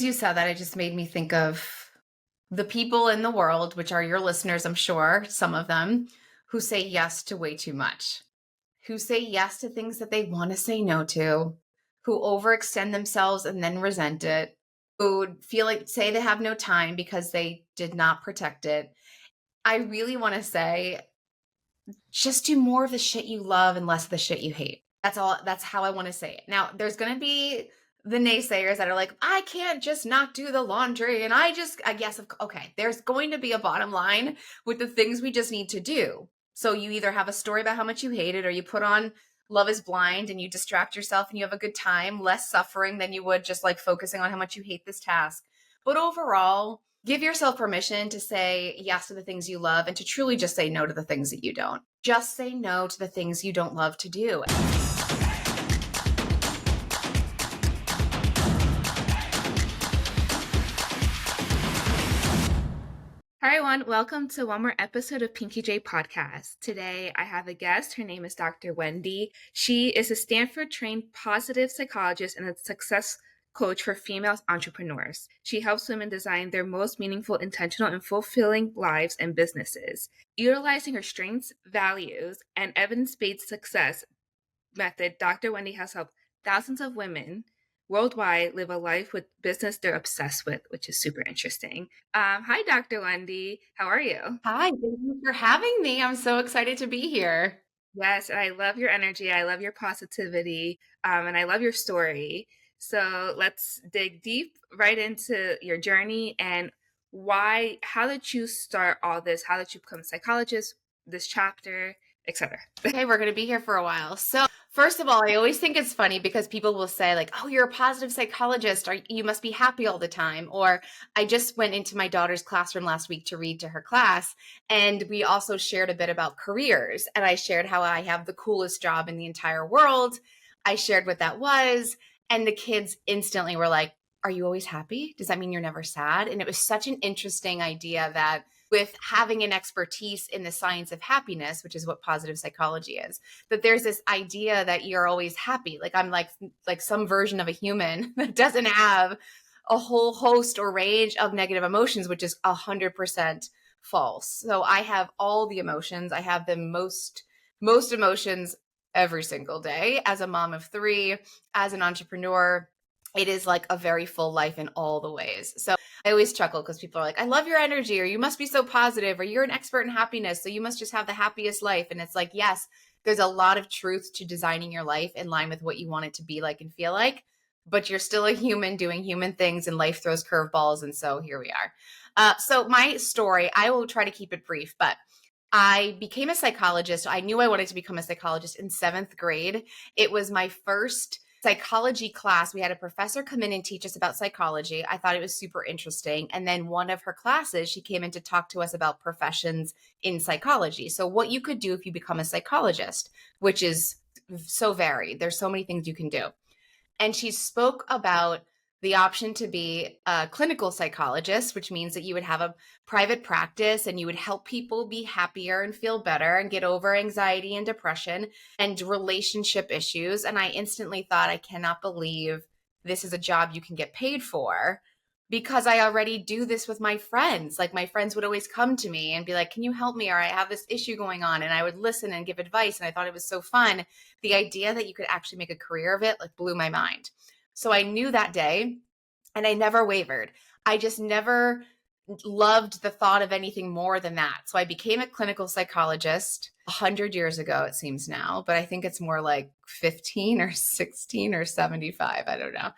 as you said that, it just made me think of the people in the world, which are your listeners, I'm sure, some of them, who say yes to way too much, who say yes to things that they want to say no to, who overextend themselves and then resent it, who feel like say they have no time because they did not protect it. I really want to say just do more of the shit you love and less of the shit you hate. That's all. That's how I want to say it. Now, there's going to be the naysayers that are like, I can't just not do the laundry. And I guess, okay, there's going to be a bottom line with the things we just need to do. So you either have a story about how much you hate it, or you put on Love is Blind and you distract yourself and you have a good time, less suffering than you would just like focusing on how much you hate this task. But overall, give yourself permission to say yes to the things you love and to truly just say no to the things that you don't. Just say no to the things you don't love to do. Hi everyone, welcome to one more episode of Pinky J podcast. Today I have a guest. Her name is Dr. Wendy. She is a Stanford-trained positive psychologist and a success coach for female entrepreneurs. She helps women design their most meaningful, intentional, and fulfilling lives and businesses. Utilizing her strengths, values, and evidence-based success method, Dr. Wendy has helped thousands of women worldwide live a life with business they're obsessed with, which is super interesting. Hi, Dr. Wendy. How are you? Hi, thank you for having me. I'm so excited to be here. Yes, I love your energy. I love your positivity, and I love your story. So let's dig deep right into your journey and how did you start all this? How did you become a psychologist, this chapter, etc.? Okay, we're going to be here for a while. So, first of all, I always think it's funny because people will say, like, oh, you're a positive psychologist, or you must be happy all the time. Or I just went into my daughter's classroom last week to read to her class, and we also shared a bit about careers. And I shared how I have the coolest job in the entire world. I shared what that was. And the kids instantly were like, are you always happy? Does that mean you're never sad? And it was such an interesting idea that with having an expertise in the science of happiness, which is what positive psychology is, that there's this idea that you're always happy. Like I'm like some version of a human that doesn't have a whole host or range of negative emotions, which is 100% false. So I have all the emotions. I have the most emotions every single day as a mom of 3, as an entrepreneur. It is like a very full life in all the ways. So I always chuckle because people are like, I love your energy, or you must be so positive, or you're an expert in happiness, so you must just have the happiest life. And it's like, yes, there's a lot of truth to designing your life in line with what you want it to be like and feel like, but you're still a human doing human things, and life throws curveballs. And so here we are. So my story, I will try to keep it brief, but I became a psychologist. I knew I wanted to become a psychologist in 7th grade. It was my first psychology class. We had a professor come in and teach us about psychology. I thought it was super interesting. And then one of her classes, she came in to talk to us about professions in psychology. So what you could do if you become a psychologist, which is so varied. There's so many things you can do. And she spoke about the option to be a clinical psychologist, which means that you would have a private practice and you would help people be happier and feel better and get over anxiety and depression and relationship issues. And I instantly thought, I cannot believe this is a job you can get paid for, because I already do this with my friends. Like my friends would always come to me and be like, can you help me? Or I have this issue going on. And I would listen and give advice. And I thought it was so fun. The idea that you could actually make a career of it like blew my mind. So I knew that day, and I never wavered. I just never loved the thought of anything more than that. So I became a clinical psychologist 100 years ago, it seems now, but I think it's more like 15 or 16 or 75. I don't know.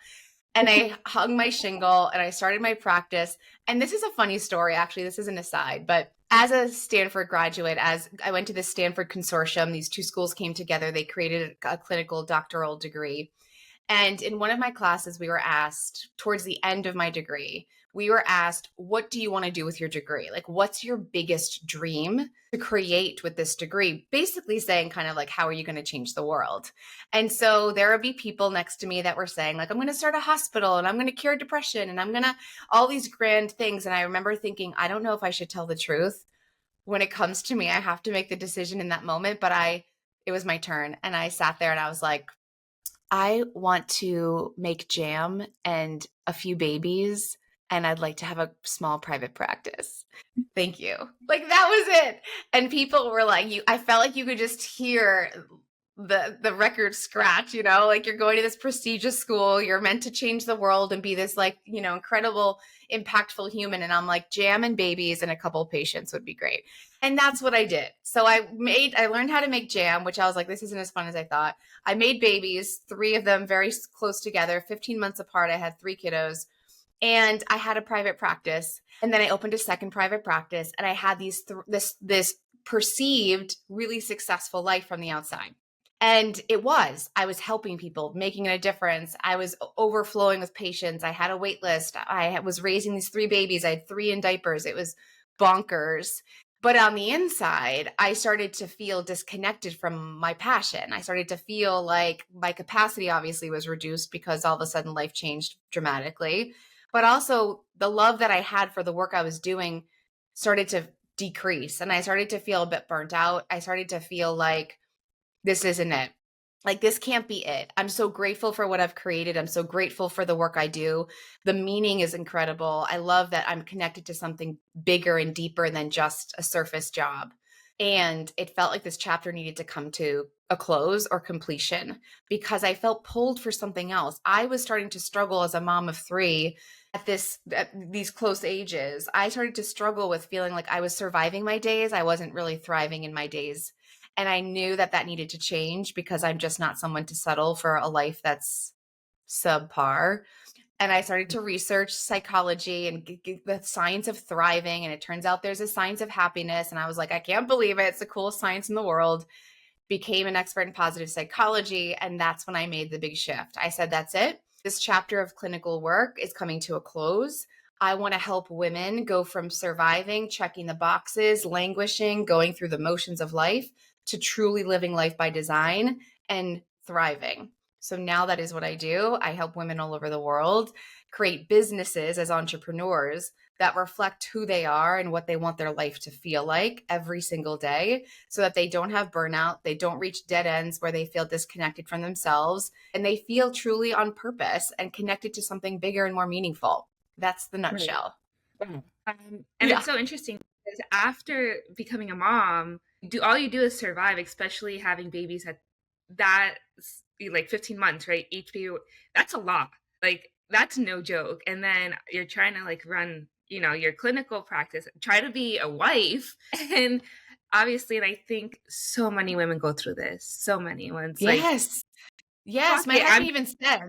And I hung my shingle and I started my practice. And this is a funny story, actually. This is an aside, but as a Stanford graduate, as I went to the Stanford consortium, these 2 schools came together. They created a clinical doctoral degree. And in one of my classes, we were asked, towards the end of my degree, we were asked, what do you want to do with your degree? Like, what's your biggest dream to create with this degree? Basically saying kind of like, how are you going to change the world? And so there would be people next to me that were saying like, I'm going to start a hospital and I'm going to cure depression and I'm going to all these grand things. And I remember thinking, I don't know if I should tell the truth. When it comes to me, I have to make the decision in that moment. But it was my turn. And I sat there and I was like, I want to make jam and a few babies, and I'd like to have a small private practice. Thank you. Like that was it. And people were like, I felt like you could just hear the record scratch, like you're going to this prestigious school, you're meant to change the world and be this like, incredible, impactful human. And I'm like, jam and babies and a couple of patients would be great. And that's what I did. So I learned how to make jam, which I was like, this isn't as fun as I thought. I made babies, 3 of them very close together, 15 months apart. I had 3 kiddos. And I had a private practice, and then I opened a second private practice, and I had this perceived really successful life from the outside. And I was helping people, making a difference. I was overflowing with patients. I had a wait list. I was raising these 3 babies. I had 3 in diapers. It was bonkers. But on the inside, I started to feel disconnected from my passion. I started to feel like my capacity obviously was reduced because all of a sudden life changed dramatically. But also the love that I had for the work I was doing started to decrease. And I started to feel a bit burnt out. I started to feel like this isn't it. Like, this can't be it. I'm so grateful for what I've created. I'm so grateful for the work I do. The meaning is incredible. I love that I'm connected to something bigger and deeper than just a surface job. And it felt like this chapter needed to come to a close or completion because I felt pulled for something else. I was starting to struggle as a mom of 3 at these close ages. I started to struggle with feeling like I was surviving my days. I wasn't really thriving in my days. And I knew that needed to change because I'm just not someone to settle for a life that's subpar. And I started to research psychology and the science of thriving. And it turns out there's a science of happiness. And I was like, I can't believe it. It's the coolest science in the world. Became an expert in positive psychology. And that's when I made the big shift. I said, that's it. This chapter of clinical work is coming to a close. I want to help women go from surviving, checking the boxes, languishing, going through the motions of life to truly living life by design and thriving. So now that is what I do. I help women all over the world create businesses as entrepreneurs that reflect who they are and what they want their life to feel like every single day so that they don't have burnout, they don't reach dead ends where they feel disconnected from themselves, and they feel truly on purpose and connected to something bigger and more meaningful. That's the nutshell. Right. And Yeah. it's so interesting because after becoming a mom, all you do is survive, especially having babies at that like 15 months, right? Each baby, that's a lot. Like that's no joke. And then you're trying to like run, your clinical practice, try to be a wife. And obviously, and I think so many women go through this. So many ones. Like, Yes. Yes. fuck My it. husband I'm even said,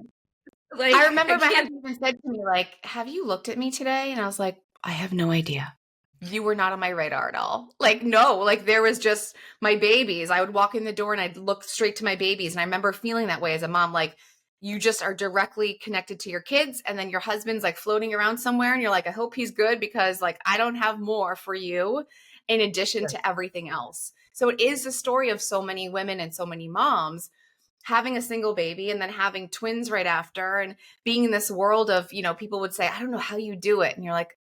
I like, I remember my can't. husband even said to me, like, have you looked at me today? And I was like, I have no idea. You were not on my radar at all. Like, no, like there was just my babies. I would walk in the door and I'd look straight to my babies. And I remember feeling that way as a mom, like you just are directly connected to your kids. And then your husband's like floating around somewhere. And you're like, I hope he's good because like I don't have more for you in addition to everything else. So it is the story of so many women and so many moms having a single baby and then having twins right after and being in this world of, people would say, I don't know how you do it. And you're like,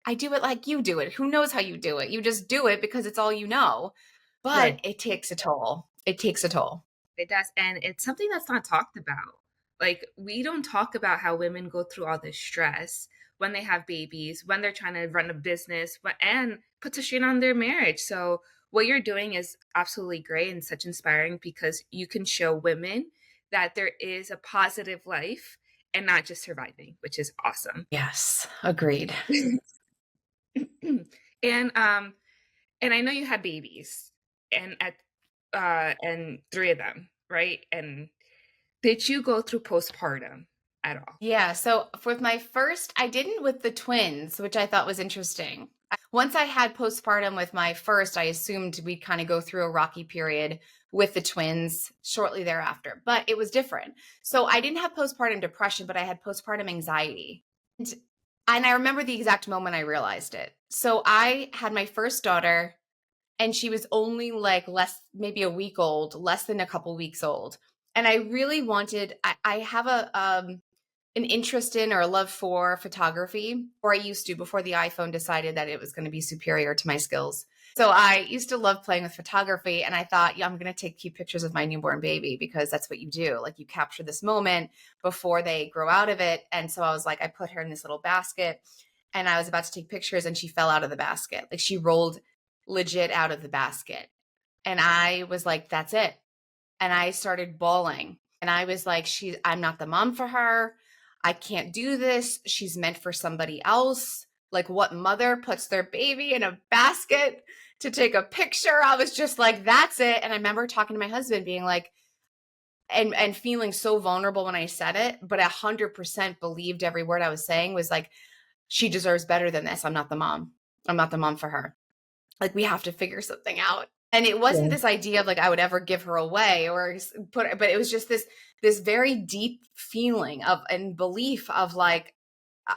I do it like you do it. Who knows how you do it? You just do it because it's all you know. But Right. it takes a toll. It takes a toll. It does. And it's something that's not talked about. Like, we don't talk about how women go through all this stress when they have babies, when they're trying to run a business, and puts a strain on their marriage. So, what you're doing is absolutely great and such inspiring because you can show women that there is a positive life and not just surviving, which is awesome. Yes, agreed. and and I know you had babies and 3 of them, right? And did you go through postpartum at all? Yeah. So with my first, I didn't with the twins, which I thought was interesting. Once I had postpartum with my first, I assumed we'd kind of go through a rocky period with the twins shortly thereafter, but it was different. So I didn't have postpartum depression, but I had postpartum anxiety. And I remember the exact moment I realized it. So I had my first daughter and she was only like maybe a week old, less than a couple weeks old. And I really wanted, I have an an interest in or a love for photography, or I used to before the iPhone decided that it was going to be superior to my skills. So I used to love playing with photography, and I thought, yeah, I'm going to take cute pictures of my newborn baby because that's what you do. Like you capture this moment before they grow out of it. And so I was like, I put her in this little basket and I was about to take pictures and she fell out of the basket. Like she rolled legit out of the basket. And I was like, that's it. And I started bawling. And I was like, I'm not the mom for her. I can't do this. She's meant for somebody else. Like, what mother puts their baby in a basket to take a picture? I was just like, that's it. And I remember talking to my husband being like, and feeling so vulnerable when I said it, but 100% believed every word I was saying. Was like, she deserves better than this. I'm not the mom. I'm not the mom for her. Like, we have to figure something out. And it wasn't Yeah. this idea of like I would ever give her away or but it was just this very deep feeling of and belief of like,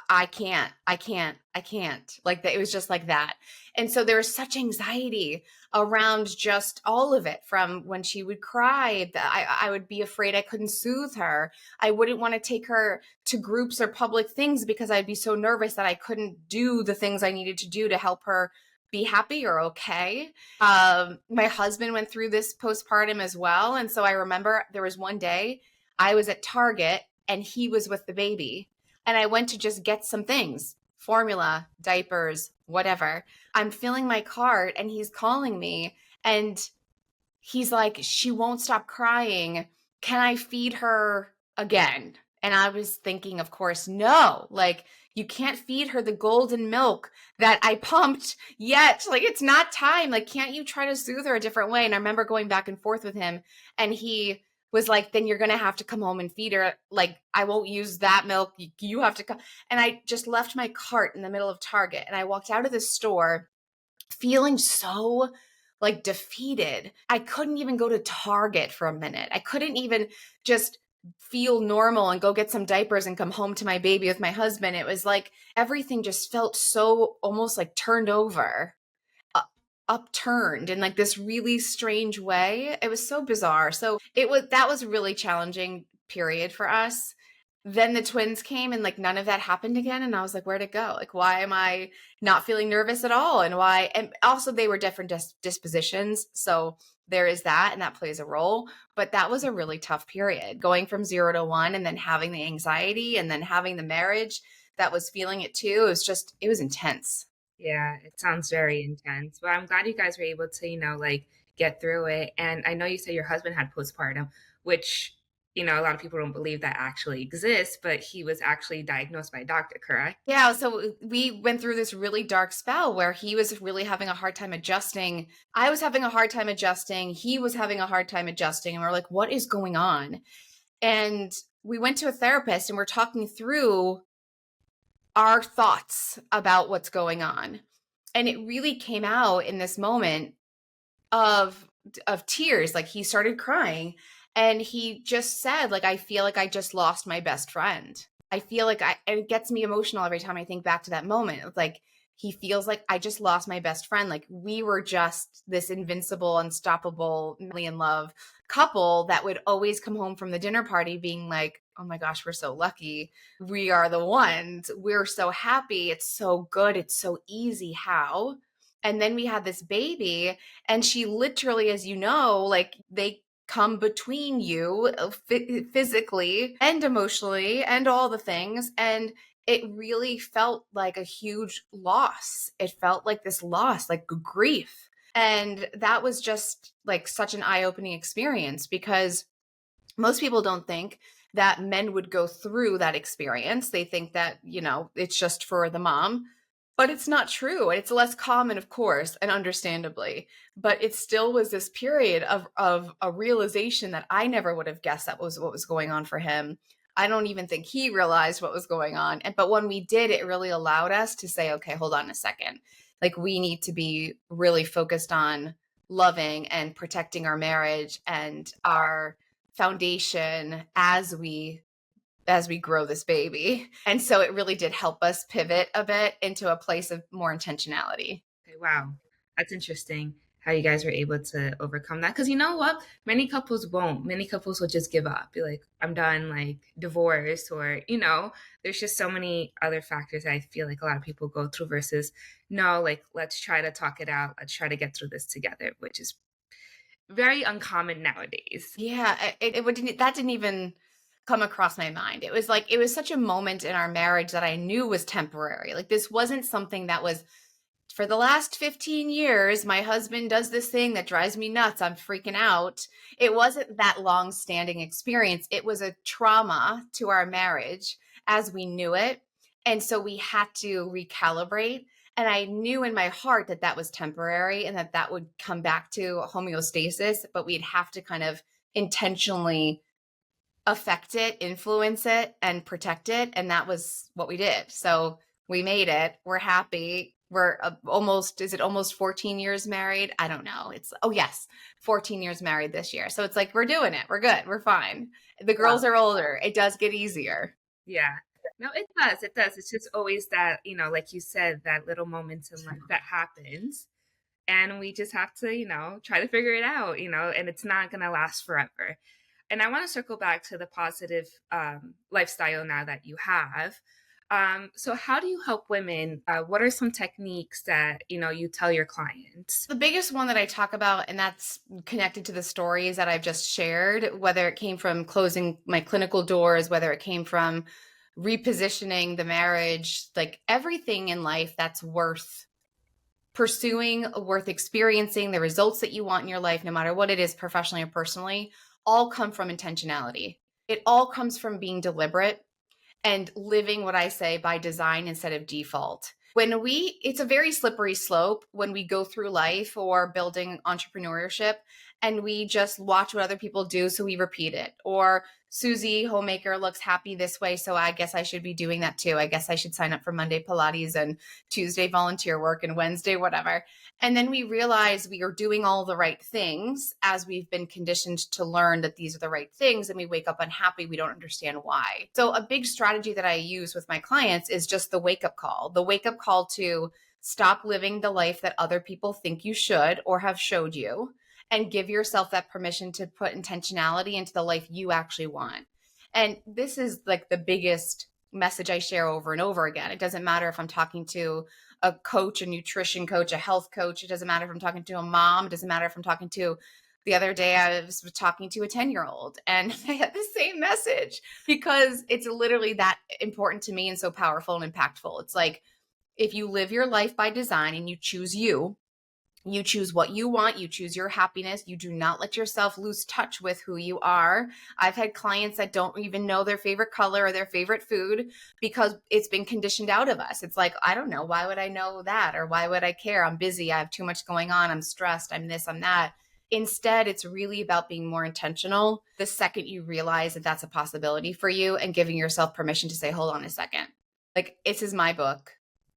I can't. Like that, it was just like that. And so there was such anxiety around just all of it, from when she would cry, I would be afraid I couldn't soothe her. I wouldn't want to take her to groups or public things because I'd be so nervous that I couldn't do the things I needed to do to help her be happy or okay. My husband went through this postpartum as well. And so I remember there was one day I was at Target and he was with the baby. And I went to just get some things, formula, diapers, whatever. I'm filling my cart and he's calling me and he's like, she won't stop crying. Can I feed her again? And I was thinking, of course, no, like you can't feed her the golden milk that I pumped yet. Like it's not time. Like, can't you try to soothe her a different way? And I remember going back and forth with him and he was like, then you're going to have to come home and feed her. Like, I won't use that milk. You have to come. And I just left my cart in the middle of Target and I walked out of the store feeling so like defeated. I couldn't even go to Target for a minute. I couldn't even just feel normal and go get some diapers and come home to my baby with my husband. It was like everything just felt so almost like turned over, upturned in like this really strange way. It was so bizarre. So that was a really challenging period for us. Then the twins came and like none of that happened again. And I was like, where'd it go? Like, why am I not feeling nervous at all? And why? And also, they were different dispositions. So there is that, and that plays a role. But that was a really tough period going from 0 to 1 and then having the anxiety and then having the marriage that was feeling it too. It was intense. Yeah, it sounds very intense. But I'm glad you guys were able to, like get through it. And I know you said your husband had postpartum, which, a lot of people don't believe that actually exists, but he was actually diagnosed by a doctor, correct? Yeah, so we went through this really dark spell where he was really having a hard time adjusting. I was having a hard time adjusting. He was having a hard time adjusting. And we're like, what is going on? And we went to a therapist and we're talking through our thoughts about what's going on. And it really came out in this moment of tears. Like he started crying and he just said, like, I feel like I just lost my best friend. I feel like and it gets me emotional every time I think back to that moment. It's like he feels like I just lost my best friend. Like we were just this invincible, unstoppable, madly in love couple that would always come home from the dinner party being like, oh my gosh, we're so lucky. We are the ones. We're so happy. It's so good. It's so easy. How? And then we had this baby, and she literally, as you know, like they come between you physically and emotionally and all the things. And it really felt like a huge loss. It felt like this loss, like grief. And that was just like such an eye opening experience because most people don't think that men would go through that experience. They think that, it's just for the mom, but it's not true. It's less common, of course, and understandably, but it still was this period of a realization that I never would have guessed that was what was going on for him. I don't even think he realized what was going on. But when we did, it really allowed us to say, okay, hold on a second. Like we need to be really focused on loving and protecting our marriage and our foundation as we grow this baby. And so it really did help us pivot a bit into a place of more intentionality. Okay, wow. That's interesting. how you guys were able to overcome that. Because you know what? Many couples won't. Many couples will just give up, be like, I'm done, like divorce, or, there's just so many other factors I feel like a lot of people go through versus, no, like, let's try to talk it out. Let's try to get through this together, which is very uncommon nowadays. Yeah, that didn't even come across my mind. It was like it was such a moment in our marriage that I knew was temporary. Like this wasn't something that was for the last 15 years, my husband does this thing that drives me nuts. I'm freaking out. It wasn't that long standing experience. It was a trauma to our marriage as we knew it. And so we had to recalibrate. And I knew in my heart that that was temporary and that that would come back to homeostasis, but we'd have to kind of intentionally affect it, influence it, and protect it. And that was what we did. So we made it. We're happy. We're is it almost 14 years married? I don't know. Oh, yes, 14 years married this year. So it's like, we're doing it. We're good. We're fine. The girls are older. It does get easier. Yeah. No, it does. It does. It's just always that, like you said, that little moment in life that happens. And we just have to, try to figure it out, and it's not going to last forever. And I want to circle back to the positive lifestyle now that you have. So how do you help women? What are some techniques that, you tell your clients? The biggest one that I talk about, and that's connected to the stories that I've just shared, whether it came from closing my clinical doors, whether it came from repositioning the marriage, like everything in life that's worth pursuing, worth experiencing, the results that you want in your life, no matter what it is, professionally or personally, all come from intentionality. It all comes from being deliberate and living what I say by design instead of default. It's a very slippery slope when we go through life or building entrepreneurship and we just watch what other people do, so we repeat it. Or Susie, homemaker, looks happy this way, so I guess I should be doing that too. I guess I should sign up for Monday Pilates and Tuesday volunteer work and Wednesday whatever. And then we realize we are doing all the right things as we've been conditioned to learn that these are the right things, and we wake up unhappy. We don't understand why. So a big strategy that I use with my clients is just the wake-up call to stop living the life that other people think you should or have showed you, and give yourself that permission to put intentionality into the life you actually want. And this is like the biggest message I share over and over again. It doesn't matter if I'm talking to a coach, a nutrition coach, a health coach. It doesn't matter if I'm talking to a mom. It doesn't matter if I'm talking to the other day I was talking to a 10-year-old and I had the same message because it's literally that important to me and so powerful and impactful. It's like, if you live your life by design and you choose you choose what you want, you choose your happiness, you do not let yourself lose touch with who you are. I've had clients that don't even know their favorite color or their favorite food because it's been conditioned out of us. It's like, I don't know, why would I know that? Or why would I care? I'm busy, I have too much going on, I'm stressed, I'm this, I'm that. Instead, it's really about being more intentional the second you realize that that's a possibility for you, and giving yourself permission to say, hold on a second. Like, this is my book.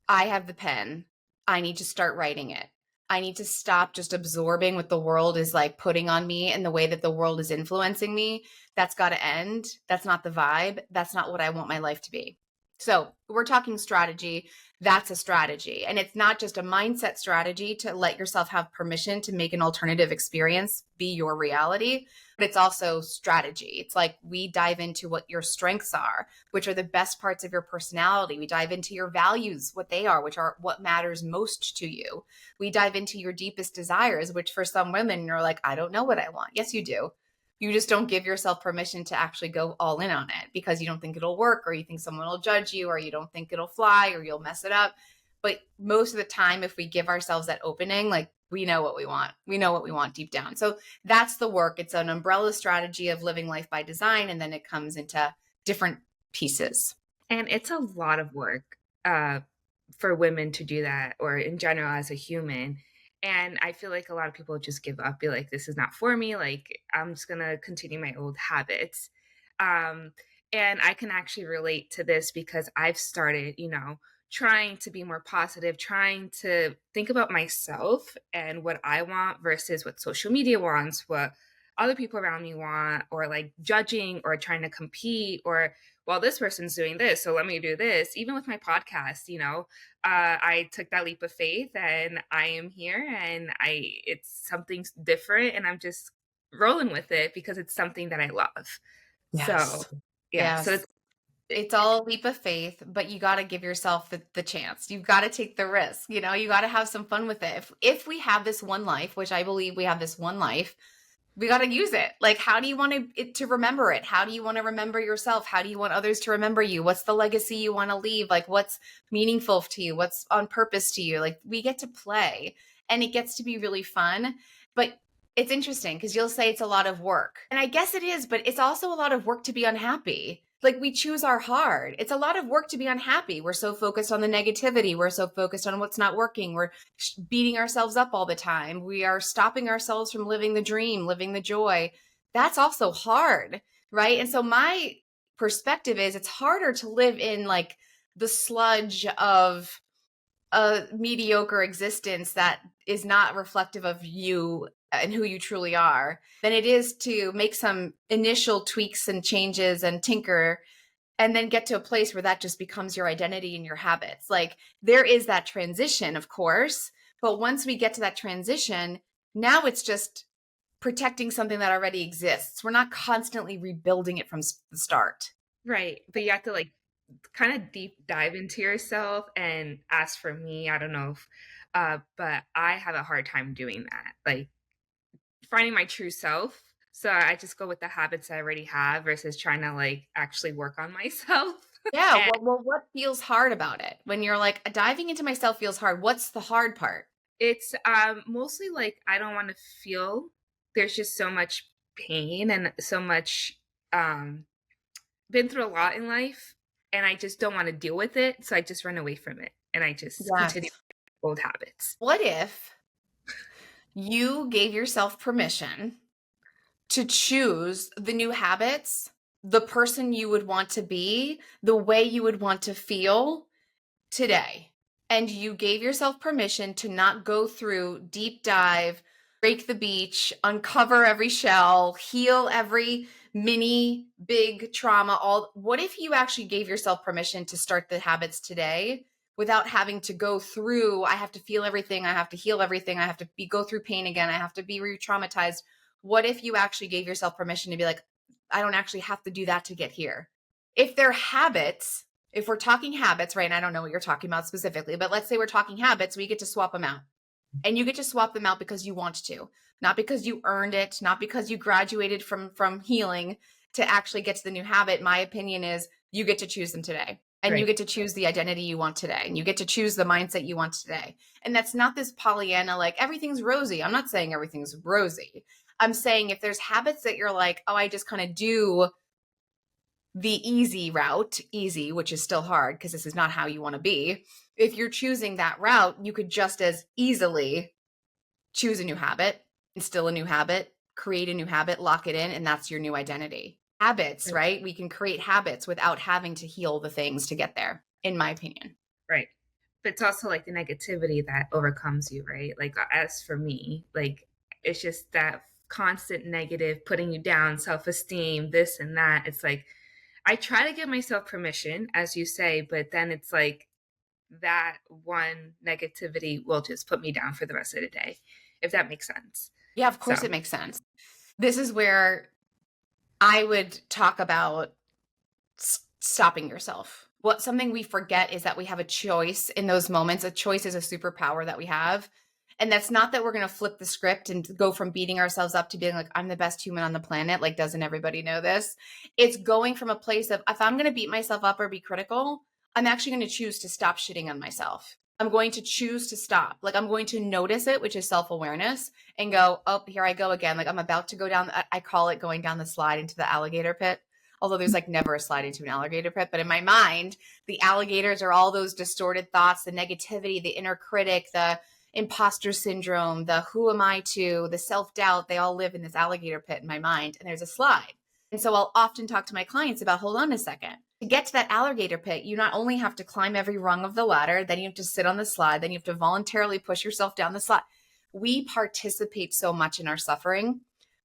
I have the pen. I need to start writing it. I need to stop just absorbing what the world is like putting on me and the way that the world is influencing me. That's got to end. That's not the vibe. That's not what I want my life to be. So we're talking strategy. That's a strategy. And it's not just a mindset strategy to let yourself have permission to make an alternative experience be your reality, but it's also strategy. It's like we dive into what your strengths are, which are the best parts of your personality. We dive into your values, what they are, which are what matters most to you. We dive into your deepest desires, which for some women, you're like, I don't know what I want. Yes, you do. You just don't give yourself permission to actually go all in on it because you don't think it'll work, or you think someone will judge you, or you don't think it'll fly, or you'll mess it up. But most of the time, if we give ourselves that opening, like, we know what we want. We know what we want deep down. So that's the work. It's an umbrella strategy of living life by design. And then it comes into different pieces. And it's a lot of work for women to do that, or in general as a human. And I feel like a lot of people just give up, be like, this is not for me. Like, I'm just going to continue my old habits. And I can actually relate to this because I've started, trying to be more positive, trying to think about myself and what I want versus what social media wants, what other people around me want, or like judging or trying to compete, or well, this person's doing this, so let me do this. Even with my podcast, I took that leap of faith and I am here, and it's something different, and I'm just rolling with it because it's something that I love. So, Yes. yeah, so Yes. It's all a leap of faith, but you got to give yourself the chance. You've got to take the risk. You know, you got to have some fun with it. If we have this one life, which I believe we have this one life, we got to use it. Like, how do you want to remember it? How do you want to remember yourself? How do you want others to remember you? What's the legacy you want to leave? Like, what's meaningful to you? What's on purpose to you? Like, we get to play and it gets to be really fun. But it's interesting because you'll say it's a lot of work. And I guess it is, but it's also a lot of work to be unhappy. Like, we choose our hard. It's a lot of work to be unhappy. We're so focused on the negativity. We're so focused on what's not working. We're beating ourselves up all the time. We are stopping ourselves from living the dream, living the joy. That's also hard, right? And so my perspective is it's harder to live in like the sludge of a mediocre existence that is not reflective of you and who you truly are than it is to make some initial tweaks and changes and tinker and then get to a place where that just becomes your identity and your habits. Like, there is that transition, of course, but once we get to that transition, now it's just protecting something that already exists. We're not constantly rebuilding it from the start. right. But you have to like kind of deep dive into yourself, and as for me, I don't know if but I have a hard time doing that. Like finding my true self. So I just go with the habits I already have versus trying to like actually work on myself. Yeah. And Well, what feels hard about it? When you're like, diving into myself feels hard. What's the hard part? it's mostly like I don't want to feel there's just so much pain and so much um been through a lot in life, and I just don't want to deal with it. So I just run away from it and I just continue Yes. old habits. What if you gave yourself permission to choose the new habits, the person you would want to be, the way you would want to feel today? And you gave yourself permission to not go through deep dive, break the beach, uncover every shell, heal every mini big trauma. All what if you actually gave yourself permission to start the habits today without having to go through, I have to feel everything, I have to heal everything, I have to go through pain again, I have to be re-traumatized. What if you actually gave yourself permission to be like, I don't actually have to do that to get here? If they're habits, if we're talking habits, right? And I don't know what you're talking about specifically, but let's say we're talking habits, we get to swap them out. And you get to swap them out because you want to, not because you earned it, not because you graduated from healing to actually get to the new habit. My opinion is you get to choose them today. And you Right. get to choose the identity you want today. And you get to choose the mindset you want today. And that's not this Pollyanna, like everything's rosy. I'm not saying everything's rosy. I'm saying if there's habits that you're like, oh, I just kind of do the easy route, easy, which is still hard because this is not how you want to be. If you're choosing that route, you could just as easily choose a new habit, instill a new habit, create a new habit, lock it in, and that's your new identity. Habits, Right. right? We can create habits without having to heal the things to get there, in my opinion. Right. But it's also like the negativity that overcomes you, right? Like as for me, like it's just that constant negative putting you down, self-esteem, this and that. It's like I try to give myself permission, as you say, but then it's like that one negativity will just put me down for the rest of the day, if that makes sense. Yeah, of So, course it makes sense. This is where I would talk about stopping yourself. What something we forget is that we have a choice in those moments. A choice is a superpower that we have. And that's not that we're going to flip the script and go from beating ourselves up to being like, I'm the best human on the planet. Like, doesn't everybody know this? It's going from a place of, if I'm going to beat myself up or be critical, I'm actually going to choose to stop shitting on myself. I'm going to choose to stop. Like, I'm going to notice it, which is self awareness, and go, oh, here I go again. Like, I'm about to go down, I call it going down the slide into the alligator pit. Although there's like never a slide into an alligator pit. But in my mind, the alligators are all those distorted thoughts, the negativity, the inner critic, the imposter syndrome, the who am I to, the self-doubt. They all live in this alligator pit in my mind. And there's a slide. And so I'll often talk to my clients about, hold on a second. To get to that alligator pit, you not only have to climb every rung of the ladder, then you have to sit on the slide, then you have to voluntarily push yourself down the slide. We participate so much in our suffering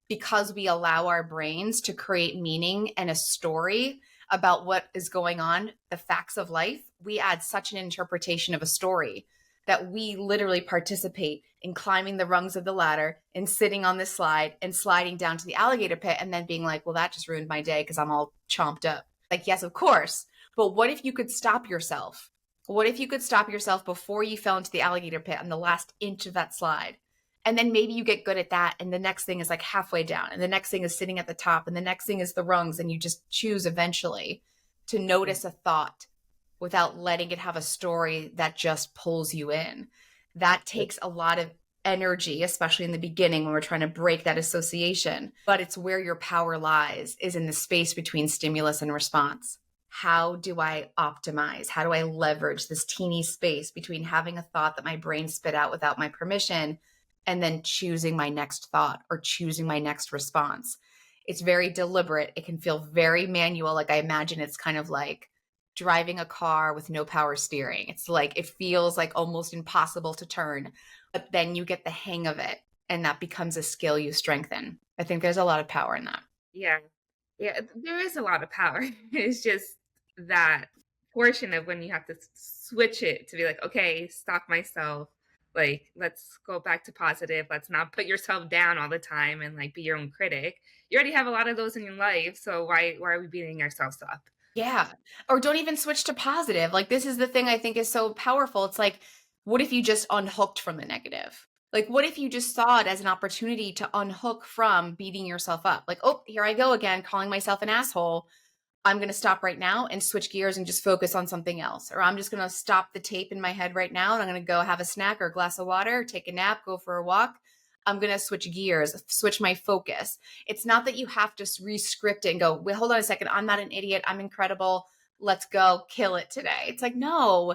because we allow our brains to create meaning and a story about what is going on, the facts of life, we add such an interpretation of a story that we literally participate in climbing the rungs of the ladder and sitting on this slide and sliding down to the alligator pit and then being like, well, that just ruined my day because I'm all chomped up. Like, yes, of course. But what if you could stop yourself? What if you could stop yourself before you fell into the alligator pit on the last inch of that slide? And then maybe you get good at that. And the next thing is like halfway down. And the next thing is sitting at the top. And the next thing is the rungs. And you just choose eventually to notice a thought without letting it have a story that just pulls you in. That takes a lot of energy, especially in the beginning when we're trying to break that association. But it's where your power lies, is in the space between stimulus and response. How do I optimize? How do I leverage this teeny space between having a thought that my brain spit out without my permission and then choosing my next thought or choosing my next response? It's very deliberate. It can feel very manual. Like I imagine it's kind of like driving a car with no power steering. It's like, it feels like almost impossible to turn, but then you get the hang of it and that becomes a skill you strengthen. I think there's a lot of power in that. Yeah. Yeah, there is a lot of power. It's just that portion of when you have to switch it to be like, okay, stop myself. Like, let's go back to positive. Let's not put yourself down all the time and like be your own critic. You already have a lot of those in your life, so why are we beating ourselves up? Yeah. Or don't even switch to positive. Like, this is the thing I think is so powerful. It's like, what if you just unhooked from the negative? Like, what if you just saw it as an opportunity to unhook from beating yourself up? Like, oh, here I go again, calling myself an asshole. I'm going to stop right now and switch gears and just focus on something else. Or I'm just going to stop the tape in my head right now and I'm going to go have a snack or a glass of water, take a nap, go for a walk. I'm going to switch gears, switch my focus. It's not that you have to re-script it and go, wait, hold on a second. I'm not an idiot. I'm incredible. Let's go kill it today. It's like, no,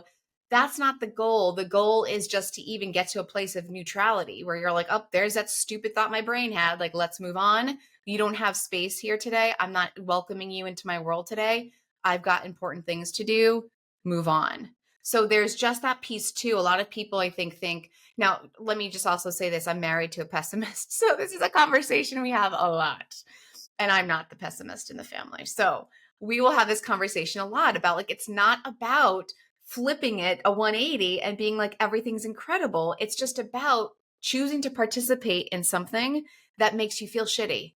that's not the goal. The goal is just to even get to a place of neutrality where you're like, oh, there's that stupid thought my brain had. Like, let's move on. You don't have space here today. I'm not welcoming you into my world today. I've got important things to do. Move on. So there's just that piece too. A lot of people, I think, now let me just also say this. I'm married to a pessimist. So this is a conversation we have a lot. And I'm not the pessimist in the family. So we will have this conversation a lot about like, it's not about flipping it a 180 and being like, everything's incredible. It's just about choosing to participate in something that makes you feel shitty.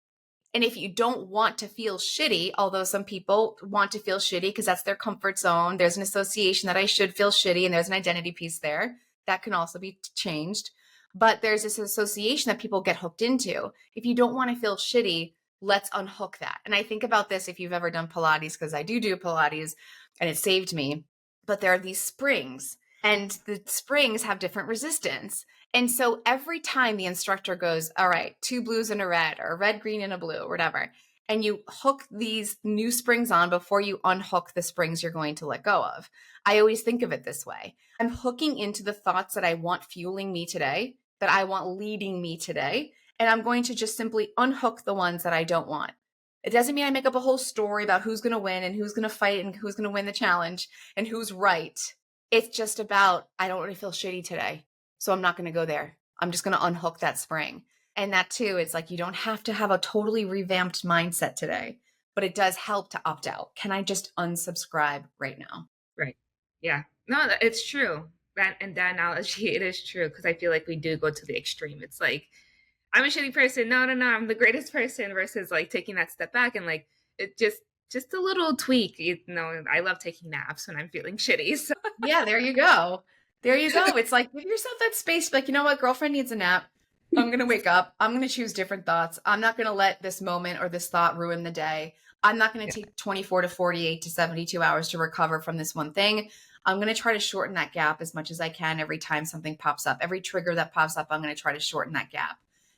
And if you don't want to feel shitty, although some people want to feel shitty because that's their comfort zone, there's an association that I should feel shitty and there's an identity piece there that can also be changed. But there's this association that people get hooked into. If you don't want to feel shitty, let's unhook that. And I think about this if you've ever done Pilates, because I do Pilates and it saved me. But there are these springs and the springs have different resistance. And so every time the instructor goes, all right, 2 blues and a red or a red, green, and a blue, whatever, and you hook these new springs on before you unhook the springs you're going to let go of. I always think of it this way. I'm hooking into the thoughts that I want fueling me today, that I want leading me today, and I'm going to just simply unhook the ones that I don't want. It doesn't mean I make up a whole story about who's going to win and who's going to fight and who's going to win the challenge and who's right. It's just about, I don't really feel shitty today. So I'm not going to go there. I'm just going to unhook that spring. And that too, it's like, you don't have to have a totally revamped mindset today, but it does help to opt out. Can I just unsubscribe right now? Right. Yeah. No, it's true. That and that analogy, it is true because I feel like we do go to the extreme. It's like, I'm a shitty person. No, no, no, I'm the greatest person versus like taking that step back and like it just a little tweak. You know, I love taking naps when I'm feeling shitty. So Yeah, there you go. There you go. It's like, give yourself that space. Like, you know what? Girlfriend needs a nap. I'm going to wake up. I'm going to choose different thoughts. I'm not going to let this moment or this thought ruin the day. I'm not going to take 24 to 48 to 72 hours to recover from this one thing. I'm going to try to shorten that gap as much as I can every time something pops up. Every trigger that pops up, I'm going to try to shorten that gap.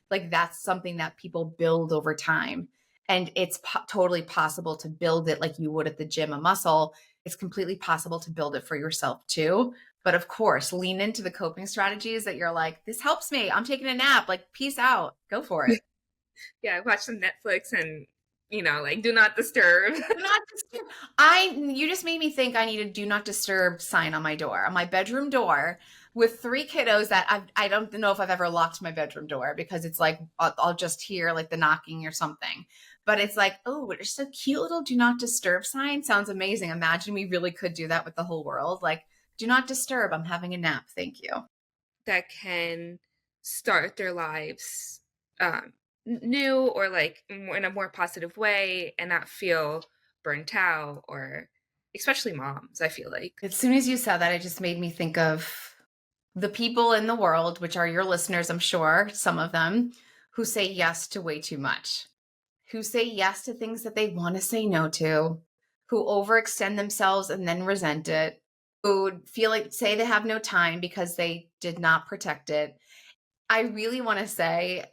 Like, that's something that people build over time. And it's totally possible to build it like you would at the gym, a muscle. It's completely possible to build it for yourself too. But of course, lean into the coping strategies that you're like, this helps me. I'm taking a nap. Like, peace out. Go for it. yeah, watch some Netflix and like do not disturb. Do not disturb. You just made me think I need a do not disturb sign on my door, on my bedroom door with 3 kiddos that I don't know if I've ever locked my bedroom door because it's like, I'll just hear like the knocking or something. But it's like, oh, just a cute little do not disturb sign sounds amazing. Imagine we really could do that with the whole world. Like, do not disturb. I'm having a nap. Thank you. That can start their lives new, or like in a more positive way, and not feel burnt out, or especially moms, I feel like. As soon as you said that, it just made me think of the people in the world, which are your listeners, I'm sure, some of them, who say yes to way too much, who say yes to things that they want to say no to, who overextend themselves and then resent it, who feel like say they have no time because they did not protect it. I really want to say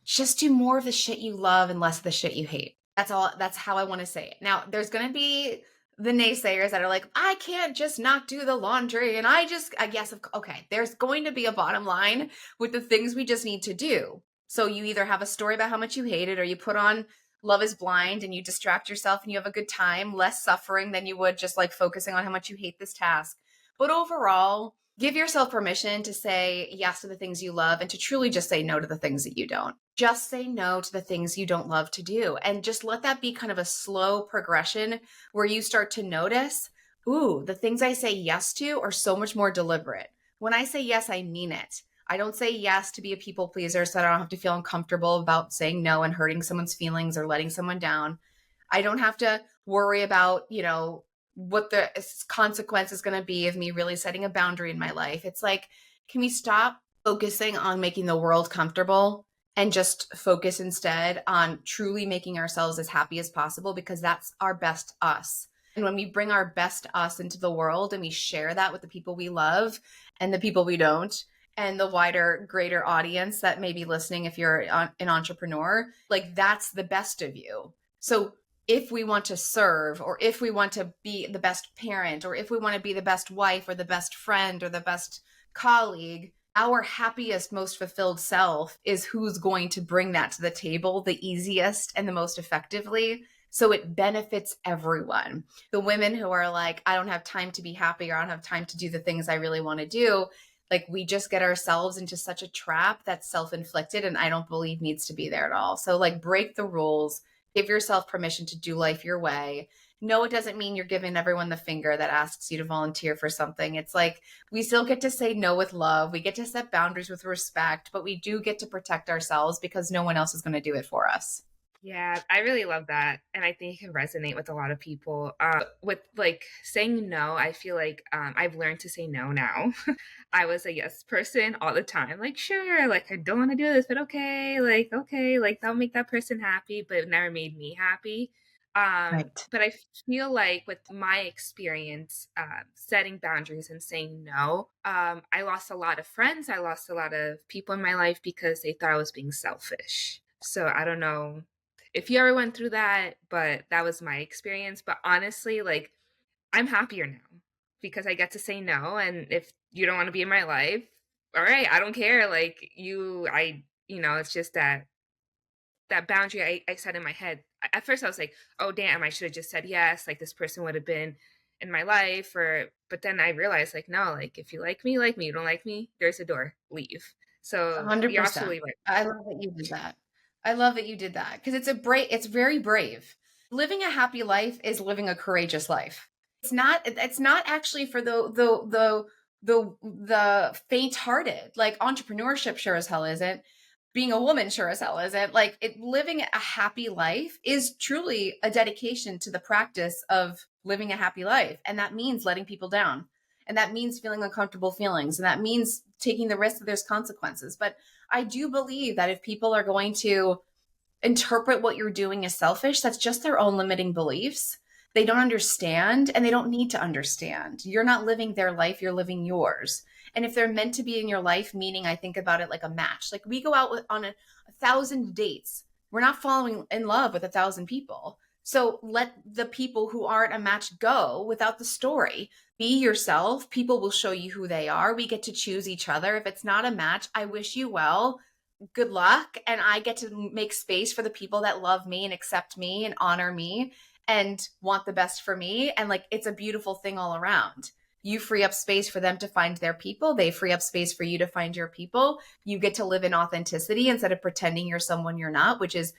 just do more of the shit you love and less of the shit you hate. That's all. That's how I want to say it. Now, there's going to be the naysayers that are like, I can't just not do the laundry. And I guess, okay, there's going to be a bottom line with the things we just need to do. So you either have a story about how much you hate it, or you put on Love is Blind and you distract yourself and you have a good time, less suffering than you would just like focusing on how much you hate this task. But overall, give yourself permission to say yes to the things you love and to truly just say no to the things that you don't. Just say no to the things you don't love to do. And just let that be kind of a slow progression where you start to notice, ooh, the things I say yes to are so much more deliberate. When I say yes, I mean it. I don't say yes to be a people pleaser so that I don't have to feel uncomfortable about saying no and hurting someone's feelings or letting someone down. I don't have to worry about, what the consequence is going to be of me really setting a boundary in my life. It's like, can we stop focusing on making the world comfortable and just focus instead on truly making ourselves as happy as possible, because that's our best us. And when we bring our best us into the world and we share that with the people we love and the people we don't, and the wider, greater audience that may be listening, if you're an entrepreneur, like that's the best of you. So if we want to serve, or if we want to be the best parent, or if we want to be the best wife or the best friend or the best colleague, our happiest, most fulfilled self is who's going to bring that to the table the easiest and the most effectively. So it benefits everyone. The women who are like, I don't have time to be happy, or I don't have time to do the things I really want to do. Like, we just get ourselves into such a trap that's self-inflicted and I don't believe needs to be there at all. So like, break the rules, give yourself permission to do life your way. No, it doesn't mean you're giving everyone the finger that asks you to volunteer for something. It's like, we still get to say no with love. We get to set boundaries with respect, but we do get to protect ourselves because no one else is going to do it for us. Yeah, I really love that. And I think it can resonate with a lot of people. With like saying no, I feel like I've learned to say no now. I was a yes person all the time. Like, sure, like I don't want to do this, but okay, like that'll make that person happy, but it never made me happy. Right. But I feel like with my experience setting boundaries and saying no, I lost a lot of friends. I lost a lot of people in my life because they thought I was being selfish. So I don't know if you ever went through that, but that was my experience. But honestly, like I'm happier now because I get to say no. And if you don't want to be in my life, all right, I don't care. Like it's just that boundary I set in my head. At first I was like, oh damn, I should have just said yes. Like this person would have been in my life, but then I realized like, no, like if you like me, like me. You don't like me, there's a door, leave. So you're 100%. absolutely right. I love that you did that. I love that you did that because it's very brave. Living a happy life is living a courageous life. It's not actually for the faint-hearted. Like, entrepreneurship sure as hell isn't. Being a woman sure as hell isn't. Like, living a happy life is truly a dedication to the practice of living a happy life. And that means letting people down. And that means feeling uncomfortable feelings. And that means taking the risk that there's consequences. But I do believe that if people are going to interpret what you're doing as selfish, that's just their own limiting beliefs. They don't understand and they don't need to understand. You're not living their life, you're living yours. And if they're meant to be in your life, meaning I think about it like a match. Like, we go out on a 1,000 dates. We're not falling in love with 1,000 people. So let the people who aren't a match go without the story. Be yourself. People will show you who they are. We get to choose each other. If it's not a match, I wish you well. Good luck. And I get to make space for the people that love me and accept me and honor me and want the best for me. And like, it's a beautiful thing all around. You free up space for them to find their people. They free up space for you to find your people. You get to live in authenticity instead of pretending you're someone you're not, which is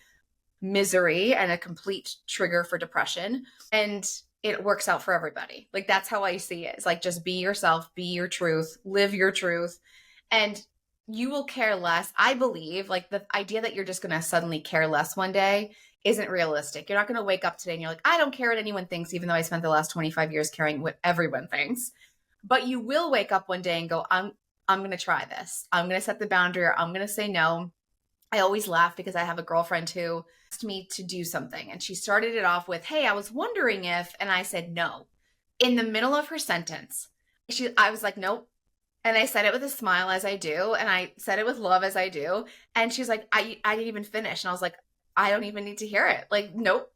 misery and a complete trigger for depression. And it works out for everybody. Like, that's how I see it. It's like, just be yourself, be your truth, live your truth. And you will care less. I believe, like, the idea that you're just going to suddenly care less one day isn't realistic. You're not going to wake up today and you're like, I don't care what anyone thinks, even though I spent the last 25 years caring what everyone thinks. But you will wake up one day and go, I'm going to try this. I'm going to set the boundary, or I'm going to say no. I always laugh because I have a girlfriend who asked me to do something, and she started it off with, "Hey, I was wondering if," and I said no. In the middle of her sentence, I was like, "Nope." And I said it with a smile, as I do, and I said it with love, as I do. And she's like, I didn't even finish. And I was like, I don't even need to hear it. Like, nope.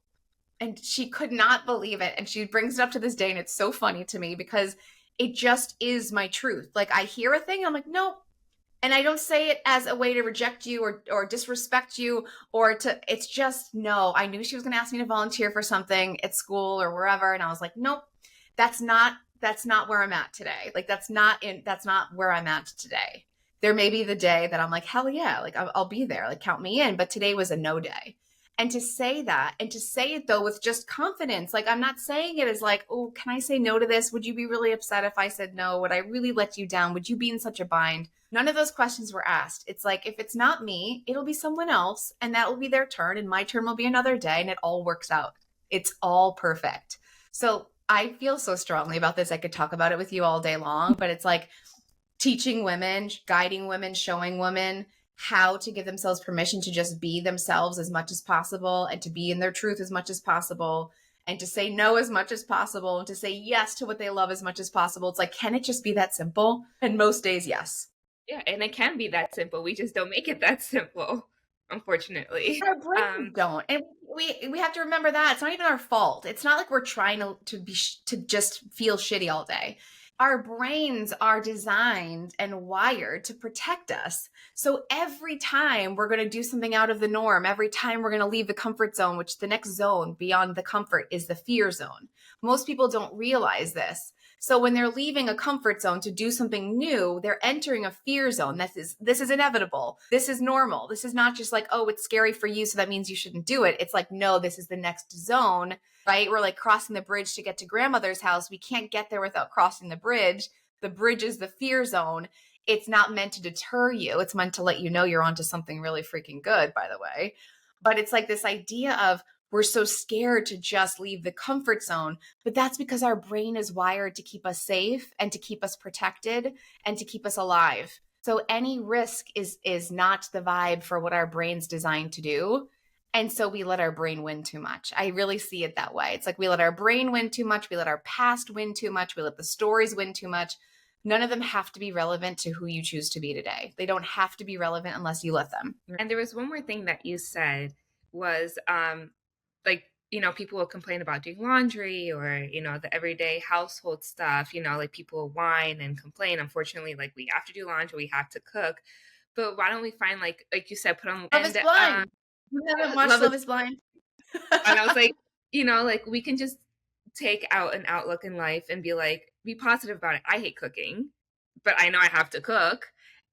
And she could not believe it. And she brings it up to this day. And it's so funny to me because it just is my truth. Like, I hear a thing, I'm like, nope. And I don't say it as a way to reject you or disrespect you or to, it's just, no. I knew she was going to ask me to volunteer for something at school or wherever. And I was like, nope, that's not where I'm at today. Like, that's not where I'm at today. There may be the day that I'm like, hell yeah, like I'll be there, like count me in. But today was a no day. And to say that, and to say it though with just confidence, like, I'm not saying it as like, oh, can I say no to this? Would you be really upset if I said no? Would I really let you down? Would you be in such a bind? None of those questions were asked. It's like, if it's not me, it'll be someone else, and that will be their turn, and my turn will be another day, and it all works out. It's all perfect. So I feel so strongly about this. I could talk about it with you all day long, but it's like teaching women, guiding women, showing women how to give themselves permission to just be themselves as much as possible, and to be in their truth as much as possible, and to say no as much as possible, and to say yes to what they love as much as possible. It's like, can it just be that simple? And most days, yes. Yeah, and it can be that simple. We just don't make it that simple, unfortunately. Our brains don't, and we have to remember that it's not even our fault. It's not like we're trying to just feel shitty all day. Our brains are designed and wired to protect us. So every time we're going to do something out of the norm, every time we're going to leave the comfort zone, which the next zone beyond the comfort is the fear zone. Most people don't realize this. So when they're leaving a comfort zone to do something new, they're entering a fear zone. This is inevitable. This is normal. This is not just like, oh, it's scary for you, so that means you shouldn't do it. It's like, no, this is the next zone, right? We're like crossing the bridge to get to grandmother's house. We can't get there without crossing the bridge. The bridge is the fear zone. It's not meant to deter you. It's meant to let you know you're onto something really freaking good, by the way. But it's like this idea of, we're so scared to just leave the comfort zone, but that's because our brain is wired to keep us safe and to keep us protected and to keep us alive. So any risk is not the vibe for what our brain's designed to do. And so we let our brain win too much. I really see it that way. It's like, we let our brain win too much. We let our past win too much. We let the stories win too much. None of them have to be relevant to who you choose to be today. They don't have to be relevant unless you let them. And there was one more thing that you said was, like, people will complain about doing laundry or, the everyday household stuff, like people whine and complain. Unfortunately, like, we have to do laundry, we have to cook. But why don't we find, like you said, put on Love is blind. You haven't watched Love is Blind? and I was like, like, we can just take out an outlook in life and be like, be positive about it. I hate cooking, but I know I have to cook.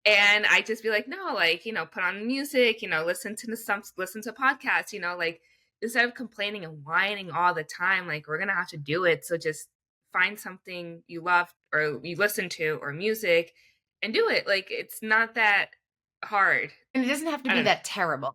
And I just be like, no, like, put on music, listen to podcasts, like, instead of complaining and whining all the time, like, we're gonna have to do it. So just find something you love or you listen to, or music, and do it. Like, it's not that hard. And it doesn't have to be that terrible.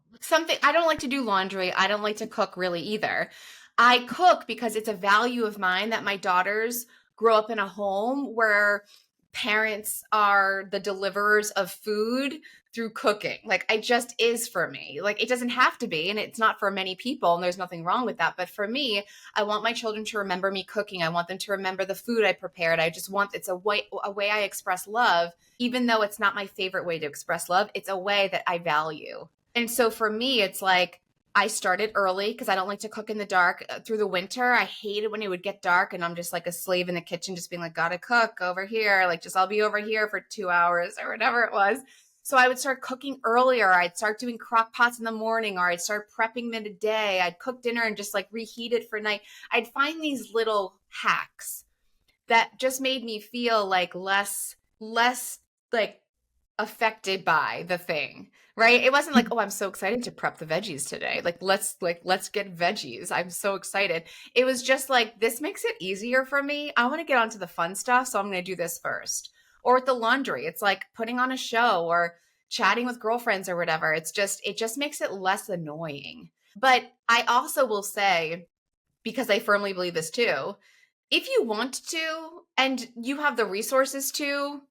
I don't like to do laundry. I don't like to cook really either. I cook because it's a value of mine that my daughters grow up in a home where parents are the deliverers of food through cooking. Like, it just is for me. Like, it doesn't have to be, and it's not for many people, and there's nothing wrong with that. But for me, I want my children to remember me cooking. I want them to remember the food I prepared. It's a way I express love, even though it's not my favorite way to express love. It's a way that I value. And so for me, it's like, I started early because I don't like to cook in the dark through the winter. I hated when it would get dark and I'm just like a slave in the kitchen, just being like, gotta cook over here. Like, just, I'll be over here for 2 hours or whatever it was. So I would start cooking earlier. I'd start doing crock pots in the morning, or I'd start prepping midday. I'd cook dinner and just like reheat it for night. I'd find these little hacks that just made me feel like less like affected by the thing, right? It wasn't like, oh, I'm so excited to prep the veggies today. Let's get veggies. I'm so excited. It was just like, this makes it easier for me. I want to get onto the fun stuff, so I'm going to do this first. Or with the laundry, it's like putting on a show or chatting with girlfriends or whatever. It just makes it less annoying. But I also will say, because I firmly believe this too, if you want to and you have the resources to,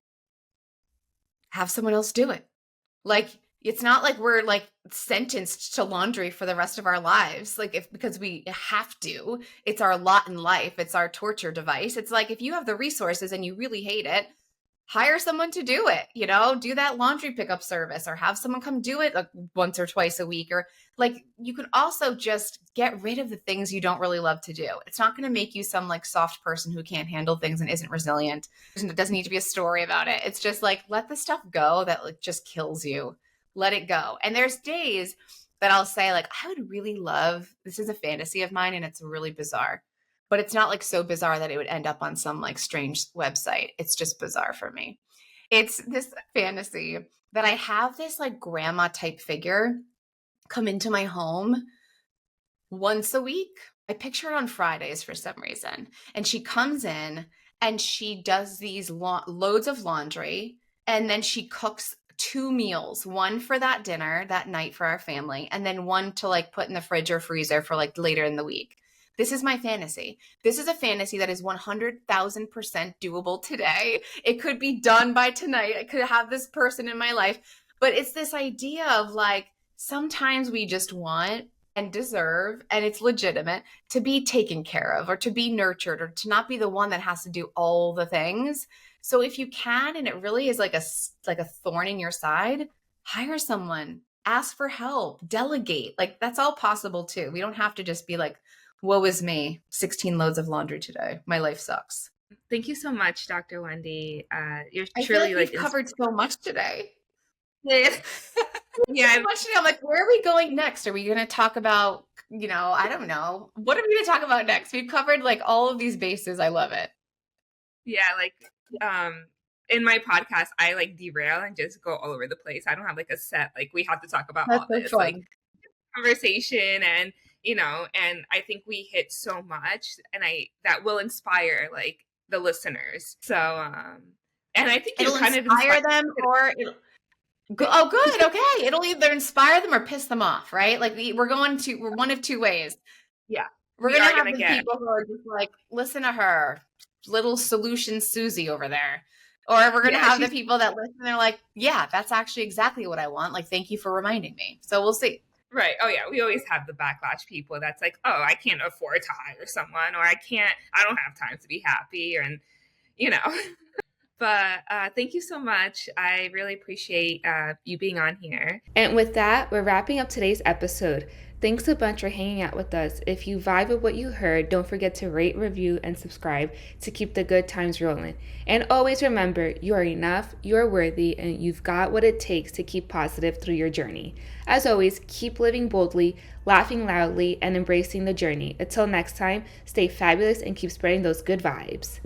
have someone else do it. Like, it's not like we're like sentenced to laundry for the rest of our lives. Like, if because we have to, it's our lot in life, it's our torture device. It's like, if you have the resources and you really hate it, hire someone to do it, do that laundry pickup service or have someone come do it like once or twice a week. Or like, you can also just get rid of the things you don't really love to do. It's not going to make you some like soft person who can't handle things and isn't resilient. It doesn't need to be a story about it. It's just like, let the stuff go that like just kills you. Let it go. And there's days that I'll say like, I would really love, this is a fantasy of mine and it's really bizarre, but it's not like so bizarre that it would end up on some like strange website. It's just bizarre for me. It's this fantasy that I have this like grandma type figure come into my home once a week. I picture it on Fridays for some reason. And she comes in and she does these loads of laundry. And then she cooks 2 meals, one for that dinner that night for our family, and then one to like put in the fridge or freezer for like later in the week. This is my fantasy. This is a fantasy that is 100,000% doable today. It could be done by tonight. I could have this person in my life. But it's this idea of like, sometimes we just want and deserve, and it's legitimate, to be taken care of or to be nurtured or to not be the one that has to do all the things. So if you can, and it really is like a thorn in your side, hire someone, ask for help, delegate. Like, that's all possible too. We don't have to just be like, woe is me, 16 loads of laundry today. My life sucks. Thank you so much, Dr. Wendy. You're I feel truly like we've covered so much today. Yeah. So much today. I'm like, where are we going next? Are we going to talk about, I don't know. What are we going to talk about next? We've covered like all of these bases. I love it. Yeah, like in my podcast, I like derail and just go all over the place. I don't have like a set, like we have to talk about That's all so this, fun. like conversation, and and I think we hit so much, and that will inspire like the listeners. So and I think It'll kind inspire of them, or oh, good. Okay. It'll either inspire them or piss them off, right? Like we're one of two ways. Yeah. We're going to have the people who are just like, listen to her, little solution Susie over there. Or we're going to have the people that listen and they're like, yeah, that's actually exactly what I want. Like, thank you for reminding me. So we'll see. Right. Oh yeah. We always have the backlash people that's like, oh, I can't afford to hire someone, or I don't have time to be happy. And, but thank you so much. I really appreciate you being on here. And with that, we're wrapping up today's episode. Thanks a bunch for hanging out with us. If you vibe with what you heard, don't forget to rate, review, and subscribe to keep the good times rolling. And always remember, you are enough, you are worthy, and you've got what it takes to keep positive through your journey. As always, keep living boldly, laughing loudly, and embracing the journey. Until next time, stay fabulous and keep spreading those good vibes.